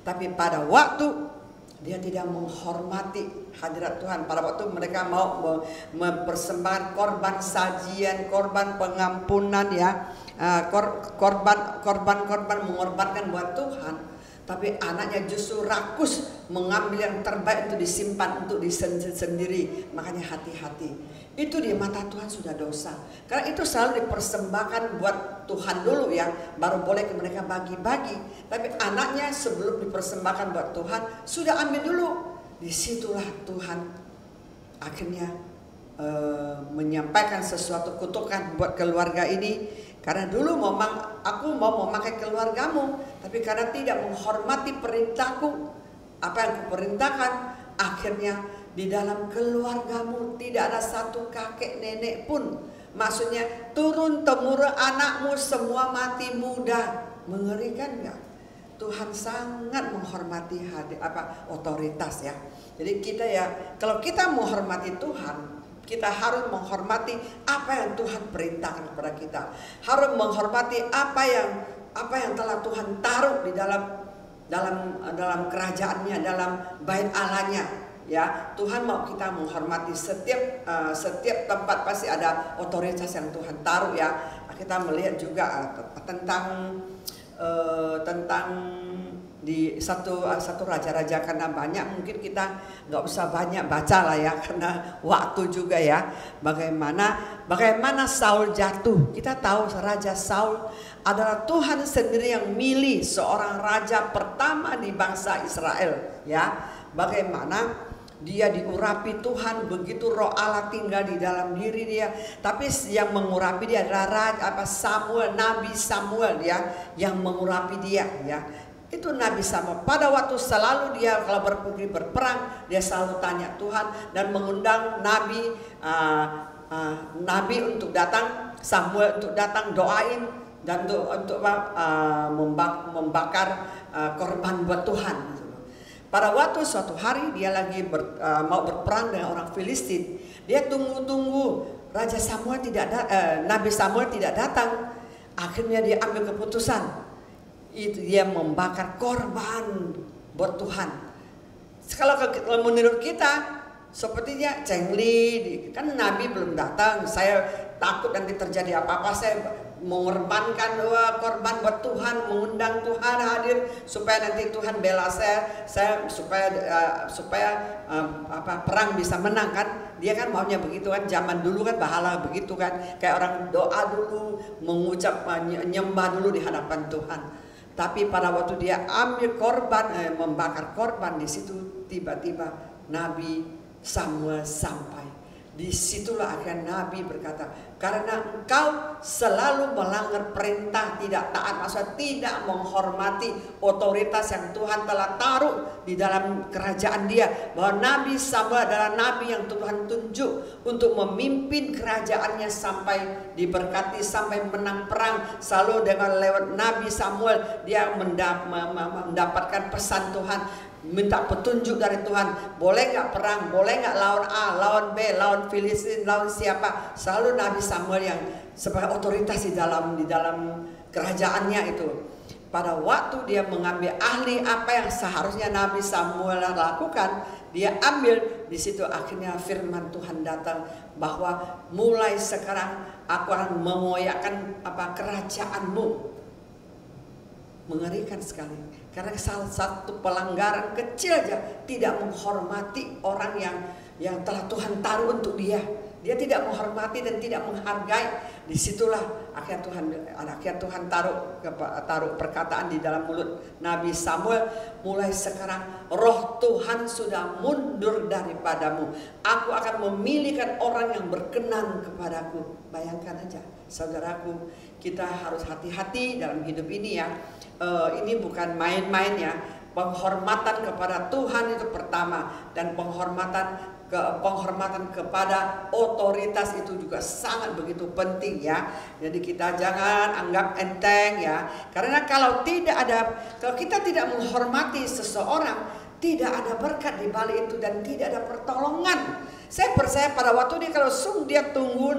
tapi pada waktu dia tidak menghormati hadirat Tuhan, pada waktu mereka mau mempersembahkan korban sajian, korban pengampunan, korban mengorbankan buat Tuhan, tapi anaknya justru rakus mengambil yang terbaik untuk disimpan untuk sendiri. Makanya hati-hati, itu di mata Tuhan sudah dosa, karena itu selalu dipersembahkan buat Tuhan dulu ya, baru boleh mereka bagi-bagi. Tapi anaknya sebelum dipersembahkan buat Tuhan sudah ambil dulu. Disitulah Tuhan akhirnya menyampaikan sesuatu kutukan buat keluarga ini. Karena dulu aku mau memakai keluargamu, tapi karena tidak menghormati perintahku, apa yang kuperintahkan, akhirnya di dalam keluargamu tidak ada satu kakek nenek pun. Maksudnya turun temurun anakmu semua mati muda. Mengerikan nggak? Tuhan sangat menghormati otoritas ya. Jadi kita kalau kita menghormati Tuhan, kita harus menghormati apa yang Tuhan perintahkan kepada kita. Harus menghormati apa yang telah Tuhan taruh di dalam kerajaannya, dalam bait Allahnya. Ya, Tuhan mau kita menghormati setiap tempat pasti ada otoritas yang Tuhan taruh ya. Kita melihat juga tentang di satu raja-raja, karena banyak mungkin kita nggak usah banyak baca lah ya, karena waktu juga ya. Bagaimana Saul jatuh, kita tahu Raja Saul adalah Tuhan sendiri yang milih seorang raja pertama di bangsa Israel ya. Bagaimana dia diurapi Tuhan, begitu Roh Allah tinggal di dalam diri dia. Tapi yang mengurapi dia adalah Nabi Samuel ya, yang mengurapi dia ya. Itu Nabi Samuel. Pada waktu selalu dia kalau pergi berperang, dia selalu tanya Tuhan dan mengundang Nabi untuk datang, Samuel untuk datang doain dan untuk membakar korban buat Tuhan. Pada waktu suatu hari dia lagi mau berperang dengan orang Filistin, dia tunggu Nabi Samuel tidak datang. Akhirnya dia ambil keputusan, itu dia membakar korban buat Tuhan. Kalau menurut kita sepertinya cengli, kan Nabi belum datang, saya takut nanti terjadi apa-apa, saya mengorbankan korban buat Tuhan, mengundang Tuhan hadir supaya nanti Tuhan bela saya supaya perang bisa menang kan. Dia kan maunya begitu kan, zaman dulu kan bahala begitu kan, kayak orang doa dulu, mengucap nyembah dulu di hadapan Tuhan. Tapi pada waktu dia ambil korban, membakar korban, di situ tiba-tiba Nabi Samuel sampai. Disitulah akhirnya Nabi berkata, karena engkau selalu melanggar perintah, tidak taat, maksudnya tidak menghormati otoritas yang Tuhan telah taruh di dalam kerajaan dia. Bahwa Nabi Samuel adalah Nabi yang Tuhan tunjuk untuk memimpin kerajaannya sampai diberkati, sampai menang perang. Selalu dengan lewat Nabi Samuel dia mendapatkan pesan Tuhan, minta petunjuk dari Tuhan. Boleh nggak perang, boleh nggak lawan A, lawan B, lawan Filistin, lawan siapa. Selalu Nabi Samuel yang sebagai otoritas di dalam kerajaannya itu. pada waktu dia mengambil ahli apa yang seharusnya Nabi Samuel lakukan, dia ambil. Di situ akhirnya firman Tuhan datang bahwa mulai sekarang aku akan mengoyakkan kerajaanmu. Mengerikan sekali, karena salah satu pelanggaran kecil aja, tidak menghormati orang yang telah Tuhan taruh untuk dia. Dia tidak menghormati dan tidak menghargai. Disitulah akhirnya Tuhan taruh perkataan di dalam mulut Nabi Samuel. Mulai sekarang roh Tuhan sudah mundur daripadamu. Aku akan memilihkan orang yang berkenan kepadaku. Bayangkan aja, saudaraku, kita harus hati-hati dalam hidup ini ya. Ini bukan main-main ya. Penghormatan kepada Tuhan itu pertama, dan penghormatan kepada otoritas itu juga sangat begitu penting ya. Jadi kita jangan anggap enteng ya. Karena kalau kita tidak menghormati seseorang, tidak ada berkat di balik itu dan tidak ada pertolongan. Saya percaya pada waktu ini kalau dia tunggu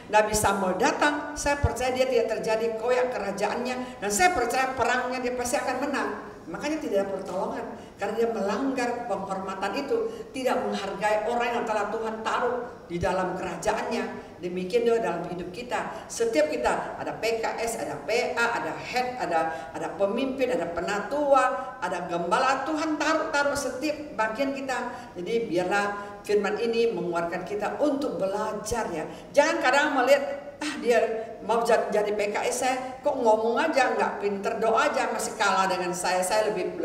Nabi Samuel datang, saya percaya dia tidak terjadi koyak kerajaannya, dan saya percaya perangnya dia pasti akan menang. Makanya tidak ada pertolongan, karena dia melanggar penghormatan itu, tidak menghargai orang yang telah Tuhan taruh di dalam kerajaannya. Demikian juga dalam hidup kita. Setiap kita ada PKS, ada PA, ada head, ada pemimpin, ada penatua, ada gembala. Tuhan taruh setiap bagian kita. Jadi biarlah firman ini menguatkan kita untuk belajar ya. Jangan kadang melihat dia mau jadi PKS, saya kok ngomong aja nggak pinter, doa aja masih kalah dengan saya lebih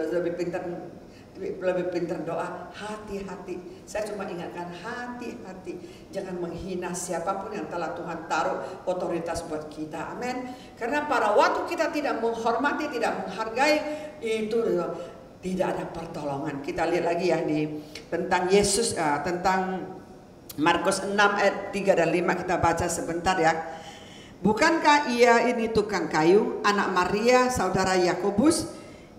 pinter doa. Hati-hati, saya cuma ingatkan hati-hati, jangan menghina siapapun yang telah Tuhan taruh otoritas buat kita. Amin. Karena pada waktu kita tidak menghormati, tidak menghargai, itu tidak ada pertolongan. Kita lihat lagi ya tentang Yesus, tentang Markus 6 ayat 3 dan 5 kita baca sebentar ya. Bukankah ia ini tukang kayu, anak Maria, saudara Yakobus,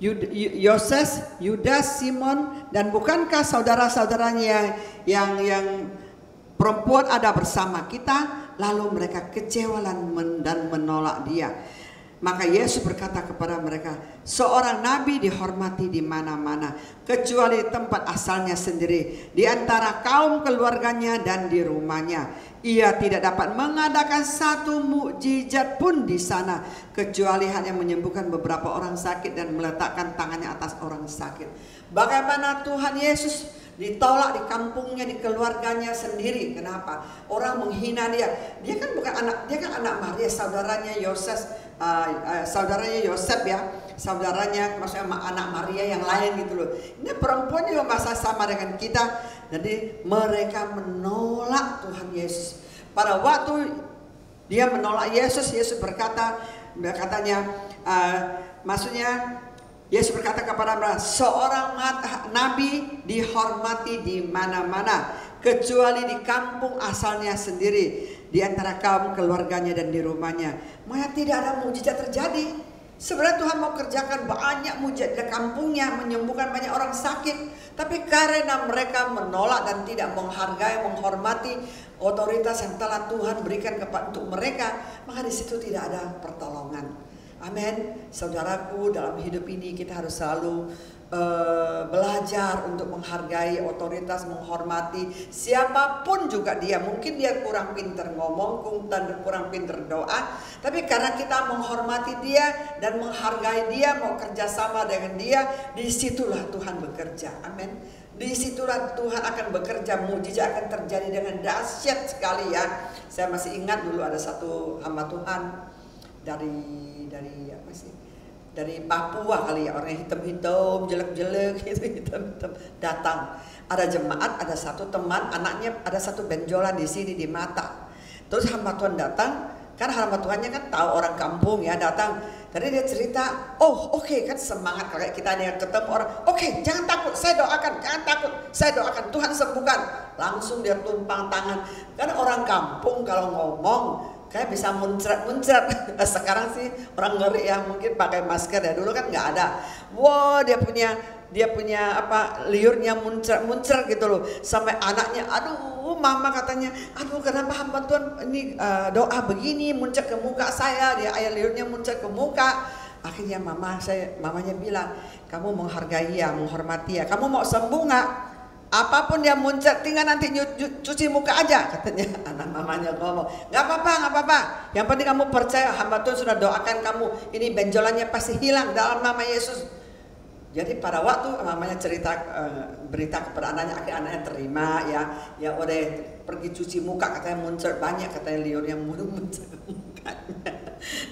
Yoses, Yudas, Simon, dan bukankah saudara-saudaranya yang perempuan ada bersama kita? Lalu mereka kecewa dan menolak dia. Maka Yesus berkata kepada mereka, seorang nabi dihormati di mana-mana, kecuali tempat asalnya sendiri, di antara kaum keluarganya dan di rumahnya. Ia tidak dapat mengadakan satu mukjizat pun di sana, kecuali hanya menyembuhkan beberapa orang sakit dan meletakkan tangannya atas orang sakit. Bagaimana Tuhan Yesus ditolak di kampungnya, di keluarganya sendiri? Kenapa? Orang menghina dia. Dia kan anak Maria, saudaranya Yoses, saudaranya Yosef ya, saudaranya maksudnya anak Maria yang lain gitu loh. Ini perempuan juga masa sama dengan kita. Jadi mereka menolak Tuhan Yesus. Pada waktu dia menolak Yesus, Yesus Yesus berkata kepada mereka, seorang nabi dihormati di mana-mana, kecuali di kampung asalnya sendiri, di antara kaum keluarganya dan di rumahnya. Maka tidak ada mujizat terjadi. Sebenarnya Tuhan mau kerjakan banyak mujizat di kampungnya, menyembuhkan banyak orang sakit, tapi karena mereka menolak dan tidak menghargai, menghormati otoritas yang telah Tuhan berikan untuk mereka, maka di situ tidak ada pertolongan. Amin. Saudaraku, dalam hidup ini kita harus selalu belajar untuk menghargai otoritas, menghormati siapapun juga dia. Mungkin dia kurang pintar ngomong, kurang pintar doa, tapi karena kita menghormati dia dan menghargai dia, mau kerjasama dengan dia, disitulah Tuhan bekerja. Amin. Disitulah Tuhan akan bekerja, mujizat akan terjadi dengan dahsyat sekali ya. Saya masih ingat dulu ada satu hamba Tuhan dari Papua kali ya, orang hitam-hitam, jelek-jelek gitu, hitam-hitam, datang. Ada jemaat, ada satu teman, anaknya ada satu benjolan di sini di mata. Terus hamba Tuhan datang, kan hamba Tuhannya kan tahu orang kampung ya, datang. Tadi dia cerita, oke, kan semangat kayak kita nih ketemu orang. Oke, jangan takut, saya doakan, jangan takut, saya doakan, Tuhan sembuhkan. Langsung dia tumpang tangan. Kan orang kampung kalau ngomong kayak bisa muncrat. Sekarang sih orang ngeri ya, mungkin pakai masker ya. Dulu kan nggak ada. Wow, dia punya liurnya muncrat gitu loh. Sampai anaknya, aduh mama katanya, aduh kenapa hamba Tuhan ini doa begini muncrat ke muka saya, dia liurnya muncrat ke muka. Akhirnya mamanya bilang, kamu menghargai ya, menghormati ya. Kamu mau sembuh nggak? Apapun dia muncul, tinggal nanti cuci muka aja, katanya. Anak mamanya ngomong, nggak apa-apa. Yang penting kamu percaya, hamba Tuhan sudah doakan kamu. Ini benjolannya pasti hilang dalam nama Yesus. Jadi pada waktu mamanya berita kepada anaknya, akhirnya anaknya terima ya udah pergi cuci muka, katanya muncul banyak, katanya liur yang muncul mukanya.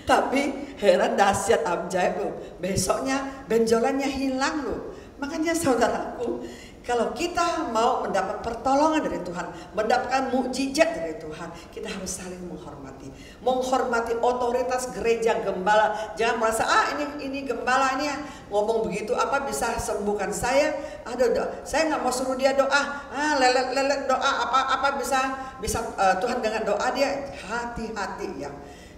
Tapi heran, dahsyat, ajaib loh. Besoknya benjolannya hilang loh. Makanya saudaraku, kalau kita mau mendapat pertolongan dari Tuhan, mendapatkan mukjizat dari Tuhan, kita harus saling menghormati. Menghormati otoritas gereja, gembala. Jangan merasa ini gembala ini ngomong begitu apa bisa sembuhkan saya? Saya nggak mau suruh dia doa. Lelet doa apa bisa Tuhan dengan doa dia. Hati-hati ya.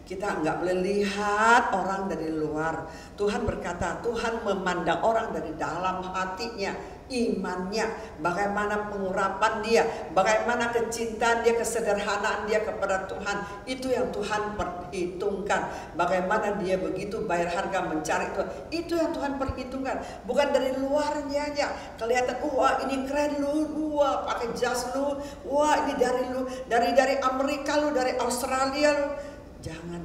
Kita nggak boleh lihat orang dari luar. Tuhan berkata, Tuhan memandang orang dari dalam hatinya, imannya, bagaimana pengurapan dia, bagaimana kecintaan dia, kesederhanaan dia kepada Tuhan. Itu yang Tuhan perhitungkan. Bagaimana dia begitu bayar harga mencari Tuhan. Itu yang Tuhan perhitungkan. Bukan dari luarnya aja. Kelihatan, wah ini keren lu, wah pakai jas lu, wah ini dari Amerika lu, dari Australia lu. Jangan.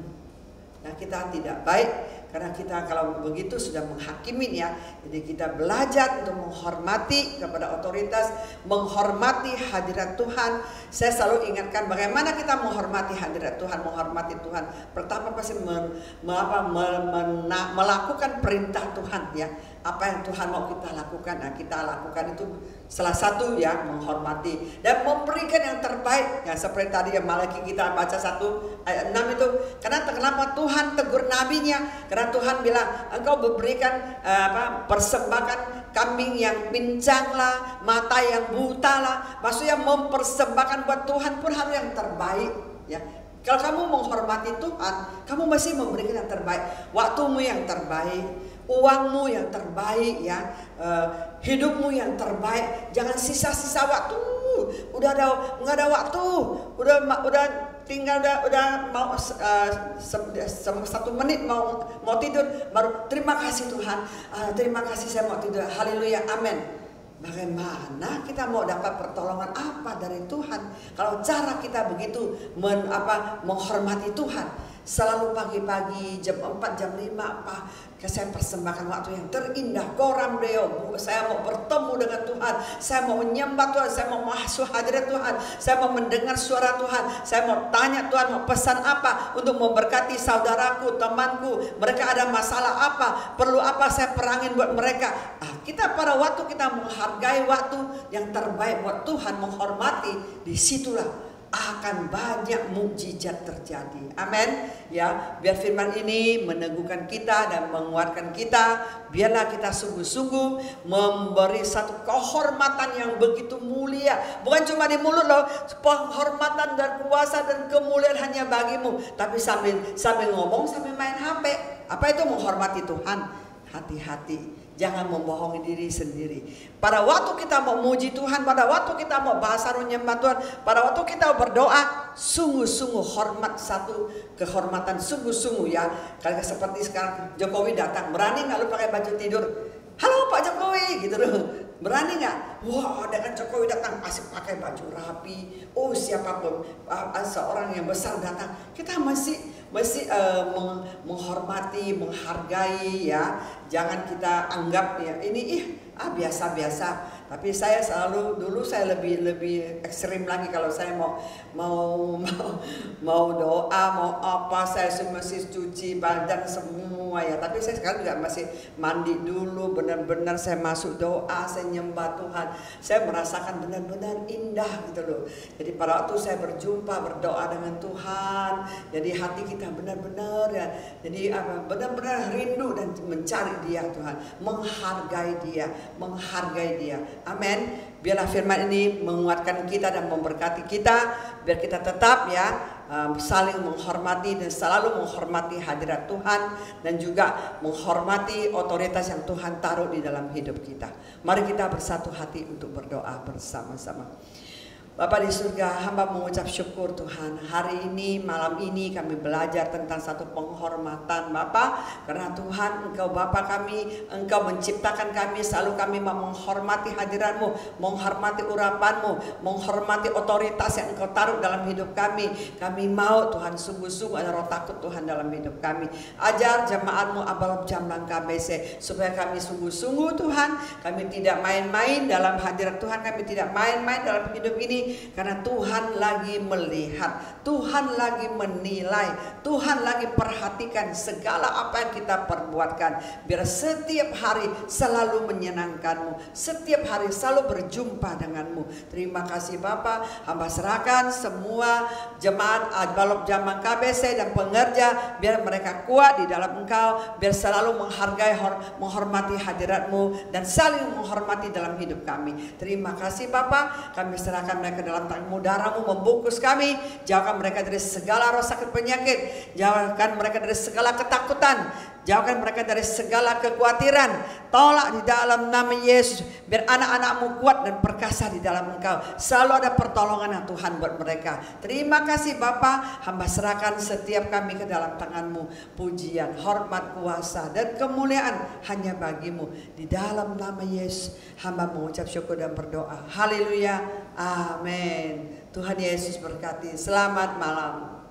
Nah, kita tidak baik karena kita kalau begitu sudah menghakimin ya. Jadi kita belajar untuk menghormati kepada otoritas, menghormati hadirat Tuhan. Saya selalu ingatkan bagaimana kita menghormati hadirat Tuhan, menghormati Tuhan. Pertama pasti melakukan perintah Tuhan ya. Apa yang Tuhan mau kita lakukan, nah kita lakukan itu salah satu ya, menghormati dan memberikan yang terbaik. Ya seperti tadi yang Malaki kita baca 1 ayat 6 itu. Kenapa Tuhan tegur nabinya? Karena Tuhan bilang, engkau berikan persembahan kambing yang pincang lah, mata yang buta lah. Maksudnya mempersembahkan buat Tuhan pun harus yang terbaik ya. Kalau kamu menghormati Tuhan, kamu masih memberikan yang terbaik. Waktumu yang terbaik, uangmu yang terbaik ya, hidupmu yang terbaik. Jangan sisa-sisa waktu. Nggak ada waktu. Udah tinggal udah mau 1 menit mau tidur baru terima kasih Tuhan. Terima kasih saya mau tidur. Haleluya, amin. Bagaimana kita mau dapat pertolongan apa dari Tuhan kalau cara kita begitu menghormati Tuhan? Selalu pagi-pagi jam 4 jam 5 saya persembahkan waktu yang terindah. Koram deo, saya mau bertemu dengan Tuhan, saya mau menyembah Tuhan, saya mau masuk hadirat Tuhan, saya mau mendengar suara Tuhan, saya mau tanya Tuhan mau pesan apa untuk memberkati saudaraku, temanku, mereka ada masalah apa, perlu apa saya perangin buat mereka. Kita pada waktu kita menghargai waktu yang terbaik buat Tuhan, menghormati, disitulah akan banyak mukjizat terjadi. Amin. Ya, biar firman ini meneguhkan kita dan menguatkan kita. Biarlah kita sungguh-sungguh memberi satu kehormatan yang begitu mulia. Bukan cuma di mulut loh, penghormatan dan kuasa dan kemuliaan hanya bagimu. Tapi sambil ngomong sambil main HP. Apa itu menghormati Tuhan? Hati-hati. Jangan membohongi diri sendiri. Pada waktu kita mau muji Tuhan, pada waktu kita mau bahasa roh nyembah Tuhan, pada waktu kita berdoa, sungguh-sungguh hormat, satu kehormatan sungguh-sungguh ya. Kayak seperti sekarang Jokowi datang, berani nggak lu pakai baju tidur? Halo Pak Jokowi gitu loh. Berani nggak? Wah, dengan Jokowi datang asik pakai baju rapi. Oh, siapapun seorang yang besar datang, kita masih menghormati, menghargai ya. Jangan kita anggap ya ini biasa-biasa. Tapi saya dulu saya lebih ekstrim lagi kalau saya mau doa, mau apa, saya masih cuci badan semua ya. Tapi saya sekarang juga masih mandi dulu, benar-benar saya masuk doa, saya nyembah Tuhan. Saya merasakan benar-benar indah gitu loh. Jadi pada waktu saya berdoa dengan Tuhan, jadi hati kita benar-benar ya. Jadi benar-benar rindu dan mencari Dia Tuhan, menghargai Dia. Amin. Biarlah firman ini menguatkan kita dan memberkati kita, biar kita tetap ya saling menghormati dan selalu menghormati hadirat Tuhan dan juga menghormati otoritas yang Tuhan taruh di dalam hidup kita. Mari kita bersatu hati untuk berdoa bersama-sama. Bapa di surga, hamba mengucap syukur Tuhan. Hari ini, malam ini kami belajar tentang satu penghormatan Bapa. Karena Tuhan, Engkau Bapa kami, Engkau menciptakan kami, selalu kami mau menghormati hadirat-Mu, menghormati urapan-Mu, menghormati otoritas yang Engkau taruh dalam hidup kami. Kami mau Tuhan, sungguh-sungguh ada roh takut Tuhan dalam hidup kami. Ajar jemaat-Mu Abalop Jamlang KBC, supaya kami sungguh-sungguh Tuhan, kami tidak main-main dalam hadirat Tuhan, kami tidak main-main dalam hidup ini. Karena Tuhan lagi melihat, Tuhan lagi menilai, Tuhan lagi perhatikan segala apa yang kita perbuatkan. Biar setiap hari selalu menyenangkan-Mu, setiap hari selalu berjumpa dengan-Mu. Terima kasih Bapa, hamba serahkan semua jemaat Abalop Jamlang KBC dan pengerja, biar mereka kuat di dalam Engkau, biar selalu menghargai, menghormati hadirat-Mu dan saling menghormati dalam hidup kami. Terima kasih Bapa, kami serahkan mereka ke dalam tangan-Mu, darah-Mu membungkus kami. Jauhkan mereka dari segala roh sakit penyakit, jauhkan mereka dari segala ketakutan, jauhkan mereka dari segala kekhawatiran. Tolak di dalam nama Yesus, biar anak-anak-Mu kuat dan perkasa di dalam Engkau. Selalu ada pertolongan yang Tuhan buat mereka. Terima kasih Bapa, hamba serahkan setiap kami ke dalam tangan-Mu. Pujian, hormat, kuasa dan kemuliaan hanya bagi-Mu. Di dalam nama Yesus hamba mengucap syukur dan berdoa. Haleluya, amin. Tuhan Yesus berkati. Selamat malam.